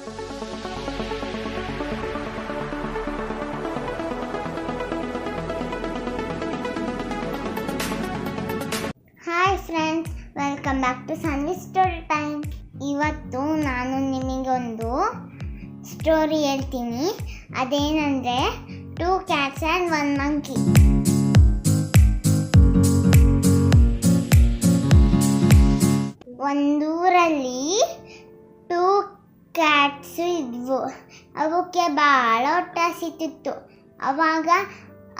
Hi friends, welcome back to Sanvi story time. ಇವತ್ತು ನಾನು ನಿಮಗೊಂದು ಸ್ಟೋರಿ ಹೇಳ್ತೀನಿ. ಅದೇನಂದರೆ 2 cats and 1 monkey. ಒಂದೂರಲ್ಲಿ 2 cats ಇದ್ವು. ಅವಕ್ಕೆ ಭಾಳ ಹೊಟ್ಟೆ ಹಸಿತಿತ್ತು. ಅವಾಗ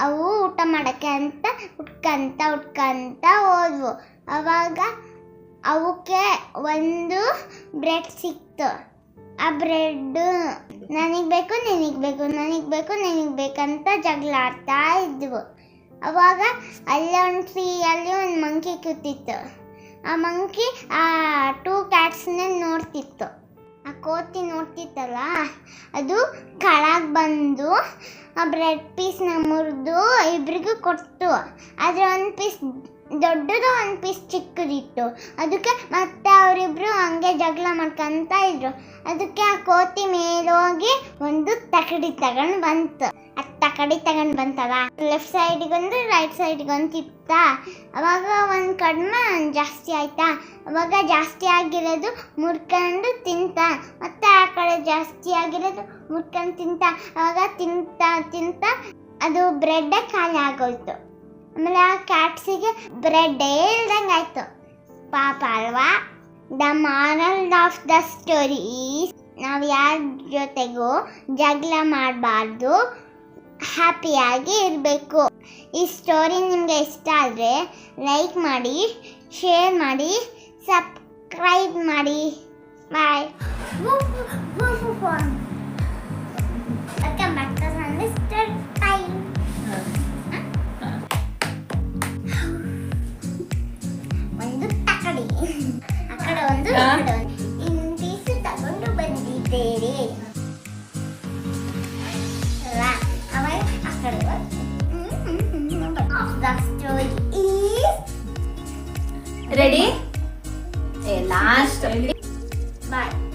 ಅವು ಊಟ ಮಾಡೋಕ್ಕೆ ಅಂತ ಹುಡ್ಕಂತ ಹೋದ್ವು. ಅವಾಗ ಅವಕ್ಕೆ ಒಂದು ಬ್ರೆಡ್ ಸಿಕ್ತು. ಆ ಬ್ರೆಡ್ ನನಗೆ ಬೇಕು ಬೇಕಂತ ಜಗಳ ಆಡ್ತಾ ಇದ್ವು. ಅವಾಗ ಅಲ್ಲಿ ಒಂದು ಮಂಕಿ ಕೂತಿತ್ತು. ಆ ಮಂಕಿ ಆ 2 ಕ್ಯಾಟ್ಸ್ನ ನೋಡ್ತಿತ್ತು. ಆ ಕೋತಿ ನೋಡ್ತಿತ್ತಲ್ಲ, ಅದು ಕೆಳಗೆ ಬಂದು ಆ ಬ್ರೆಡ್ ಪೀಸ್ನ ಮುರಿದು ಇಬ್ರಿಗೂ ಕೊಡ್ತು. ಆದರೆ ಒಂದು ಪೀಸ್ ದೊಡ್ಡದು, ಒಂದು ಪೀಸ್ ಚಿಕ್ಕದಿತ್ತು. ಅದಕ್ಕೆ ಮತ್ತೆ ಅವರಿಬ್ರು ಹಂಗೆ ಜಗಳ ಮಾಡ್ಕೊತ ಇದ್ರು. ಅದಕ್ಕೆ ಆ ಕೋತಿ ಮೇಲೋಗಿ ಒಂದು ತಕಡಿ ತಗೊಂಡು ಬಂತು. ಆ ತಕಡಿ ತಗೊಂಡು ಬಂತಲ್ಲ, ಲೆಫ್ಟ್ ಸೈಡಿಗೊಂದು ರೈಟ್ ಸೈಡಿಗೊಂದು ತಿತ್ತ. ಅವಾಗ ಒಂದು ಕಡಿಮೆ ಒಂದು ಜಾಸ್ತಿ ಆಯ್ತಾ. ಅವಾಗ ಜಾಸ್ತಿ ಆಗಿರೋದು ಮುರ್ಕೊಂಡು ತಿಂತ, ಮತ್ತೆ ಆ ಕಡೆ ಜಾಸ್ತಿ ಆಗಿರೋದು ಮುರ್ಕೊಂಡು ತಿಂತ. ಅವಾಗ ತಿಂತ ಅದು ಬ್ರೆಡ್ ಖಾಲಿ ಆಗೋಯ್ತು. ಆಮೇಲೆ ಆ ಕ್ಯಾಟ್ಸಿಗೆ ಬ್ರೆಡ್ ಇಲ್ದಂಗೆ ಆಯ್ತು. ಪಾಪ ಅಲ್ವಾ? The moral of the story is, ನಾವು ಯಾರ ಜೊತೆಗೂ ಜಗಳ ಮಾಡಬಾರ್ದು, ಹ್ಯಾಪಿಯಾಗಿ ಇರಬೇಕು. ಈ ಸ್ಟೋರಿ ನಿಮಗೆ ಇಷ್ಟ ಆದರೆ ಲೈಕ್ ಮಾಡಿ, ಶೇರ್ ಮಾಡಿ, ಸಬ್ಸ್ಕ್ರೈಬ್ ಮಾಡಿ. Bye. Welcome back to Sanvi story time. ಒಂದು ತಕಡಿ, ಆ ಕಡೆ ಒಂದು ಪೀಸು ತಗೊಂಡು ಬಂದಿದ್ದೇನೆ. The story is ready. Last. Bye.